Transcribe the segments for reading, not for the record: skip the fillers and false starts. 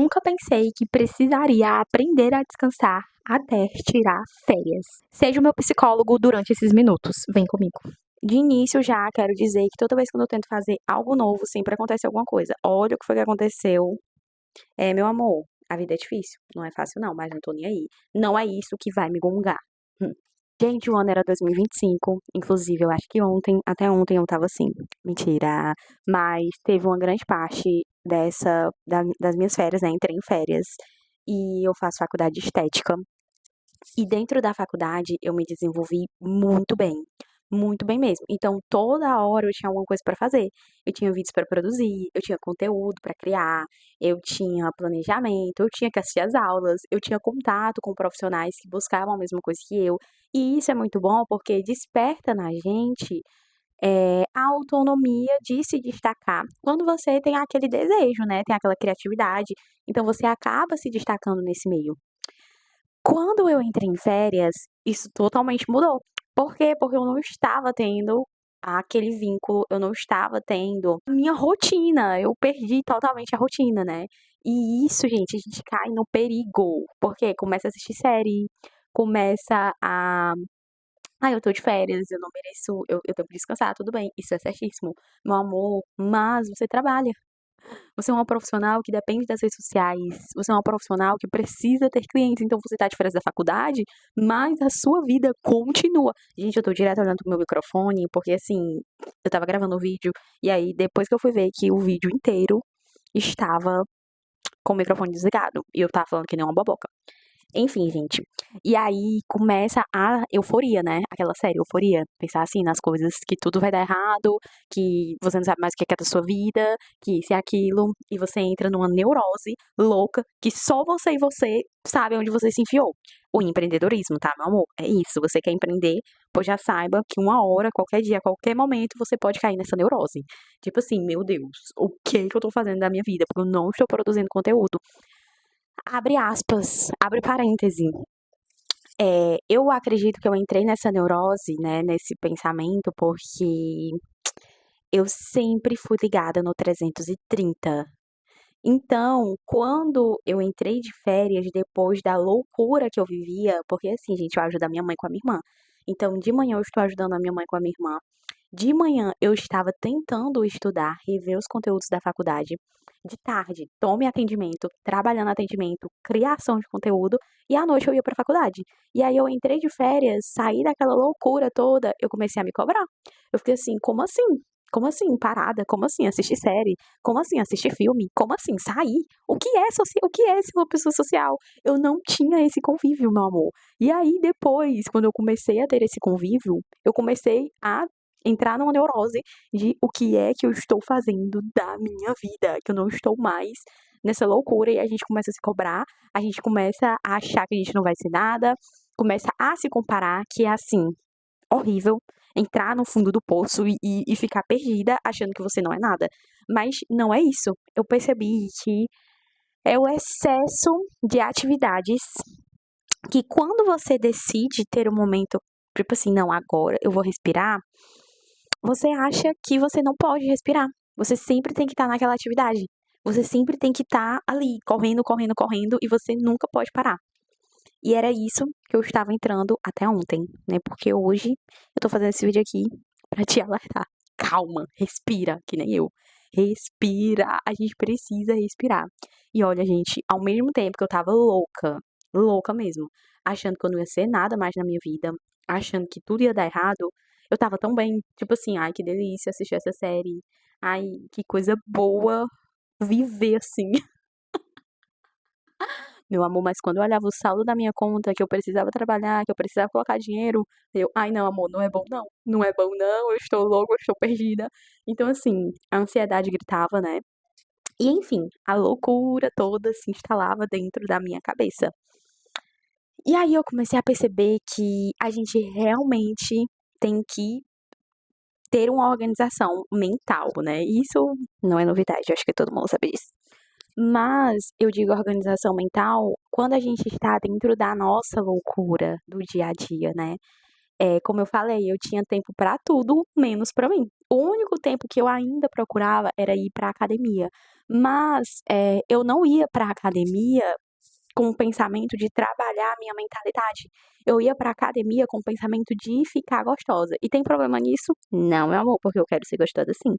Nunca pensei que precisaria aprender a descansar até tirar férias. Seja o meu psicólogo durante esses minutos. Vem comigo. De início, já quero dizer que toda vez que eu tento fazer algo novo, sempre acontece alguma coisa. Olha o que foi que aconteceu. Meu amor, a vida é difícil. Não é fácil, não, mas não tô nem aí. Não é isso que vai me gongar. Hum. Gente, o ano era 2025. Inclusive, eu acho que até ontem eu tava assim. Mentira. Mas teve uma grande parte das minhas férias, né? Entrei em férias. E eu faço faculdade de estética. E dentro da faculdade eu me desenvolvi muito bem mesmo. Então toda hora eu tinha alguma coisa para fazer. Eu tinha vídeos para produzir, eu tinha conteúdo para criar, eu tinha planejamento, eu tinha que assistir às aulas, eu tinha contato com profissionais que buscavam a mesma coisa que eu. E isso é muito bom porque desperta na gente a autonomia de se destacar quando você tem aquele desejo, né? Tem aquela criatividade. Então você acaba se destacando nesse meio. Quando eu entrei em férias, isso totalmente mudou. Por quê? Porque eu não estava tendo aquele vínculo, eu não estava tendo a minha rotina, eu perdi totalmente a rotina, né? E isso, gente, a gente cai no perigo, porque começa a assistir série, começa a. Ah, eu tô de férias, eu não mereço, eu tenho que descansar, tudo bem, isso é certíssimo, meu amor, mas você trabalha. Você é uma profissional que depende das redes sociais. Você é uma profissional que precisa ter clientes. Então você tá de férias da faculdade, mas a sua vida continua. Gente, eu tô direto olhando pro meu microfone, porque assim, eu tava gravando o vídeo, e aí depois que eu fui ver que o vídeo inteiro estava com o microfone desligado. E eu tava falando que nem uma boboca. Enfim, gente. E aí começa a euforia, né? Aquela série, euforia. Pensar assim nas coisas, que tudo vai dar errado, que você não sabe mais o que é da sua vida, que isso e aquilo. E você entra numa neurose louca que só você e você sabe onde você se enfiou. O empreendedorismo, tá, meu amor? É isso. Você quer empreender, pois já saiba que uma hora, qualquer dia, qualquer momento, você pode cair nessa neurose. Tipo assim, meu Deus, o que eu tô fazendo da minha vida? Porque eu não estou produzindo conteúdo. Abre aspas, abre parêntese. Eu acredito que eu entrei nessa neurose, né, nesse pensamento, porque eu sempre fui ligada no 330. Então, quando eu entrei de férias, depois da loucura que eu vivia, porque assim, gente, eu ajudo a minha mãe com a minha irmã. Então, de manhã eu estou ajudando a minha mãe com a minha irmã. De manhã eu estava tentando estudar, rever os conteúdos da faculdade. De tarde, tome atendimento, trabalhando atendimento, criação de conteúdo, e à noite eu ia para a faculdade. E aí eu entrei de férias, saí daquela loucura toda, eu comecei a me cobrar. Eu fiquei assim, como assim? Como assim parada? Como assim assistir série? Como assim assistir filme? Como assim sair? O que é ser uma pessoa social? Eu não tinha esse convívio, meu amor. E aí depois, quando eu comecei a ter esse convívio, eu comecei a entrar numa neurose de o que é que eu estou fazendo da minha vida, que eu não estou mais nessa loucura, e a gente começa a se cobrar, a gente começa a achar que a gente não vai ser nada, começa a se comparar, que é assim, horrível, entrar no fundo do poço e ficar perdida achando que você não é nada. Mas não é isso. Eu percebi que é o excesso de atividades que quando você decide ter um momento, tipo assim, não, agora eu vou respirar, você acha que você não pode respirar. Você sempre tem que estar naquela atividade. Você sempre tem que estar ali, correndo, correndo, correndo, e você nunca pode parar. E era isso que eu estava entrando até ontem, né? Porque hoje eu tô fazendo esse vídeo aqui pra te alertar. Calma, respira, que nem eu. Respira, a gente precisa respirar. E olha, gente, ao mesmo tempo que eu tava louca, louca mesmo, achando que eu não ia ser nada mais na minha vida, achando que tudo ia dar errado, eu tava tão bem, tipo assim, ai, que delícia assistir essa série. Ai, que coisa boa viver assim. Meu amor, mas quando eu olhava o saldo da minha conta, que eu precisava trabalhar, que eu precisava colocar dinheiro, ai não, amor, não é bom não. Não é bom não, eu estou louca, eu estou perdida. Então, assim, a ansiedade gritava, né? E enfim, a loucura toda se instalava dentro da minha cabeça. E aí eu comecei a perceber que a gente realmente tem que ter uma organização mental, né? Isso não é novidade, eu acho que todo mundo sabe disso. Mas eu digo organização mental quando a gente está dentro da nossa loucura do dia a dia, né? Como eu falei, eu tinha tempo para tudo, menos para mim. O único tempo que eu ainda procurava era ir para academia. Mas eu não ia pra academia com o pensamento de trabalhar a minha mentalidade. Eu ia pra academia com o pensamento de ficar gostosa. E tem problema nisso? Não, meu amor, porque eu quero ser gostosa sim.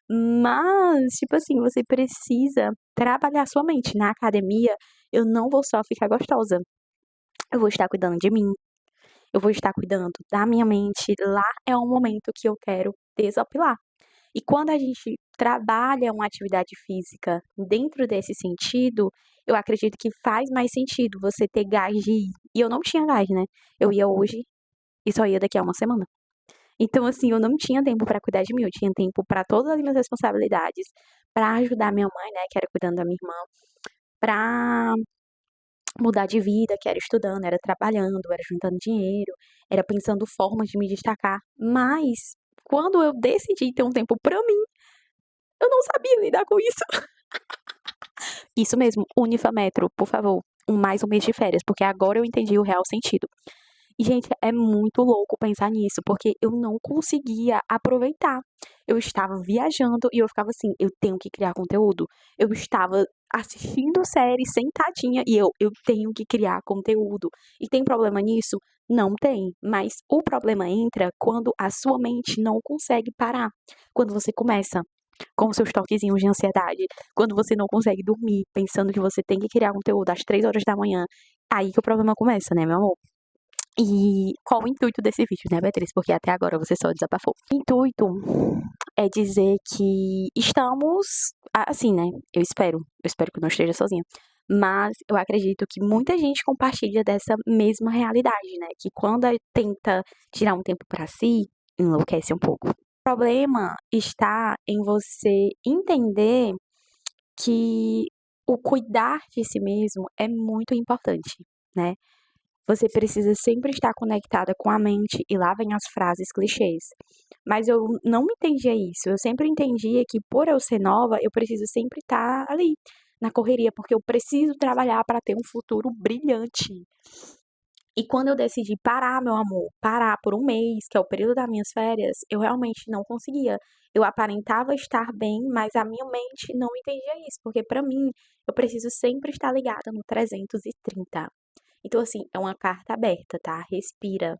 Mas, tipo assim, você precisa trabalhar a sua mente. Na academia, eu não vou só ficar gostosa. Eu vou estar cuidando de mim, eu vou estar cuidando da minha mente. Lá é um momento que eu quero desopilar. E quando a gente trabalha uma atividade física dentro desse sentido, eu acredito que faz mais sentido você ter gás de ir. E eu não tinha gás, né? Eu ia hoje e só ia daqui a uma semana. Então, assim, eu não tinha tempo para cuidar de mim, eu tinha tempo para todas as minhas responsabilidades, para ajudar minha mãe, né, que era cuidando da minha irmã, para mudar de vida, que era estudando, era trabalhando, era juntando dinheiro, era pensando formas de me destacar. Mas quando eu decidi ter um tempo pra mim, eu não sabia lidar com isso. Isso mesmo, Unifametro, por favor, mais um mês de férias, porque agora eu entendi o real sentido. E, gente, é muito louco pensar nisso, porque eu não conseguia aproveitar. Eu estava viajando e eu ficava assim, eu tenho que criar conteúdo. Eu estava assistindo série sentadinha e eu tenho que criar conteúdo. E tem problema nisso? Não tem. Mas o problema entra quando a sua mente não consegue parar. Quando você começa com seus toquezinhos de ansiedade, quando você não consegue dormir, pensando que você tem que criar conteúdo às 3 horas da manhã, aí que o problema começa, né, meu amor? E qual o intuito desse vídeo, né, Beatriz? Porque até agora você só desabafou. O intuito é dizer que estamos, assim, né? Eu espero que eu não esteja sozinha. Mas eu acredito que muita gente compartilha dessa mesma realidade, né? Que quando tenta tirar um tempo pra si, enlouquece um pouco. O problema está em você entender que o cuidar de si mesmo é muito importante, né? Você precisa sempre estar conectada com a mente, e lá vem as frases clichês. Mas eu não entendia isso. Eu sempre entendia que, por eu ser nova, eu preciso sempre estar ali, na correria, porque eu preciso trabalhar para ter um futuro brilhante. E quando eu decidi parar, meu amor, parar por um mês, que é o período das minhas férias, eu realmente não conseguia. Eu aparentava estar bem, mas a minha mente não entendia isso, porque para mim, eu preciso sempre estar ligada no 330. Então, assim, é uma carta aberta, tá? Respira.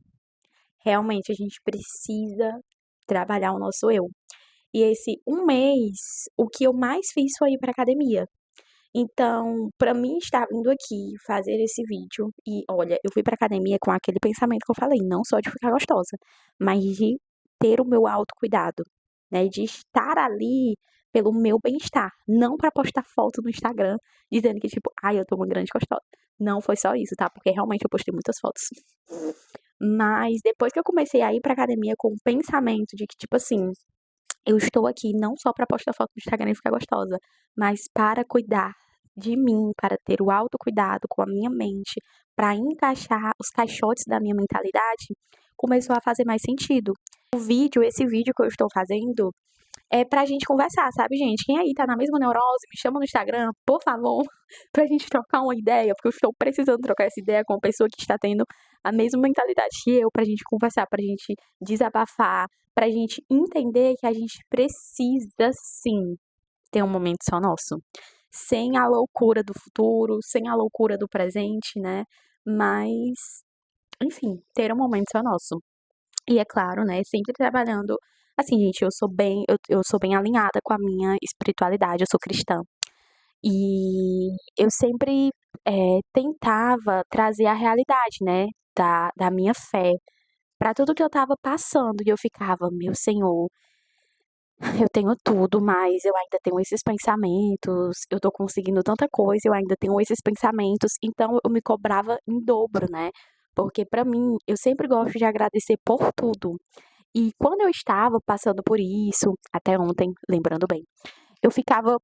Realmente, a gente precisa trabalhar o nosso eu. E esse um mês, o que eu mais fiz foi ir pra academia. Então, pra mim estar vindo aqui fazer esse vídeo, e olha, eu fui pra academia com aquele pensamento que eu falei, não só de ficar gostosa, mas de ter o meu autocuidado, né? De estar ali pelo meu bem-estar, não pra postar foto no Instagram dizendo que, tipo, ai, eu tô uma grande gostosa. Não foi só isso, tá? Porque realmente eu postei muitas fotos. Mas depois que eu comecei a ir pra academia com o pensamento de que, tipo assim, eu estou aqui não só para postar foto no Instagram e ficar gostosa, mas para cuidar de mim, para ter o autocuidado com a minha mente, para encaixar os caixotes da minha mentalidade, começou a fazer mais sentido. Esse vídeo que eu estou fazendo é pra gente conversar, sabe, gente? Quem aí tá na mesma neurose, me chama no Instagram, por favor, pra gente trocar uma ideia, porque eu estou precisando trocar essa ideia com uma pessoa que está tendo a mesma mentalidade que eu, pra gente conversar, pra gente desabafar, pra gente entender que a gente precisa sim ter um momento só nosso. Sem a loucura do futuro, sem a loucura do presente, né? Mas, enfim, ter um momento só nosso. E é claro, né, sempre trabalhando. Assim, gente, eu sou bem alinhada com a minha espiritualidade, eu sou cristã. E eu sempre tentava trazer a realidade, né, da minha fé para tudo que eu estava passando. E eu ficava, meu Senhor, eu tenho tudo, mas eu ainda tenho esses pensamentos, eu tô conseguindo tanta coisa, eu ainda tenho esses pensamentos. Então eu me cobrava em dobro, né? Porque pra mim, eu sempre gosto de agradecer por tudo. E quando eu estava passando por isso, até ontem, lembrando bem, eu ficava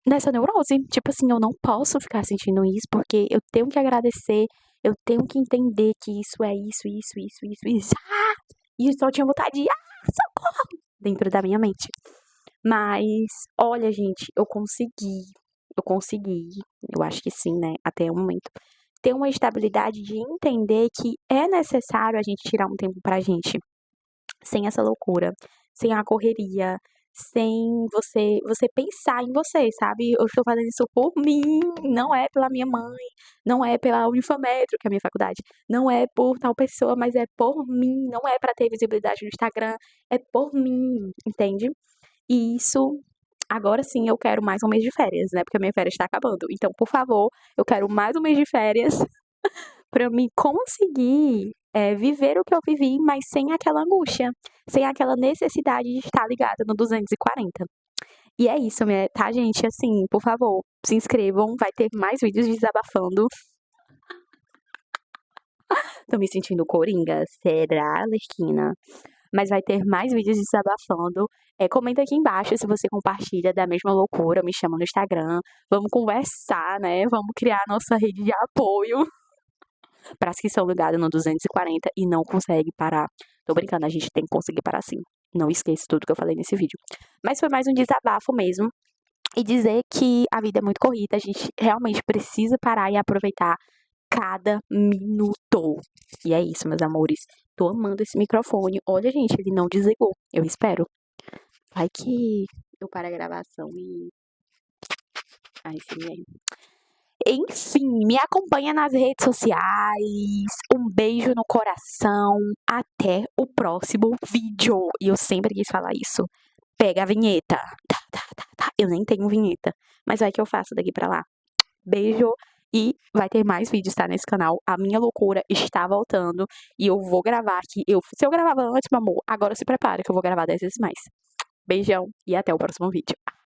nessa neurose. Tipo assim, eu não posso ficar sentindo isso, porque eu tenho que agradecer, eu tenho que entender que isso é isso. Ah! E eu só tinha vontade de, socorro! Dentro da minha mente. Mas, olha, gente, eu consegui, eu acho que sim, né, até o momento, ter uma estabilidade de entender que é necessário a gente tirar um tempo pra gente sem essa loucura, sem a correria, sem você pensar em você, sabe? Eu estou fazendo isso por mim, não é pela minha mãe, não é pela Unifametro, que é a minha faculdade, não é por tal pessoa, mas é por mim, não é pra ter visibilidade no Instagram, é por mim, entende? E isso, agora sim, eu quero mais um mês de férias, né? Porque a minha férias está acabando. Então, por favor, eu quero mais um mês de férias para eu me conseguir viver o que eu vivi, mas sem aquela angústia, sem aquela necessidade de estar ligada no 240. E é isso, tá, gente? Assim, por favor, se inscrevam, vai ter mais vídeos desabafando. Tô me sentindo coringa, será, Lerquina? Mas vai ter mais vídeos desabafando. Comenta aqui embaixo se você compartilha da mesma loucura, me chama no Instagram. Vamos conversar, né? Vamos criar nossa rede de apoio para as que são ligadas no 240 e não conseguem parar. Tô brincando, a gente tem que conseguir parar sim. Não esqueça tudo que eu falei nesse vídeo. Mas foi mais um desabafo mesmo. E dizer que a vida é muito corrida, a gente realmente precisa parar e aproveitar cada minuto. E é isso, meus amores. Tô amando esse microfone. Olha, gente, ele não desligou. Eu espero. Vai que eu paro a gravação e. Ai, sim, mesmo. Enfim, me acompanha nas redes sociais. Um beijo no coração. Até o próximo vídeo. E eu sempre quis falar isso. Pega a vinheta. Tá. Eu nem tenho vinheta. Mas vai que eu faço daqui pra lá. Beijo. E vai ter mais vídeos, tá? Nesse canal. A minha loucura está voltando. E eu vou gravar aqui. Se eu gravava antes, meu amor, agora se prepara que eu vou gravar 10 vezes mais. Beijão e até o próximo vídeo.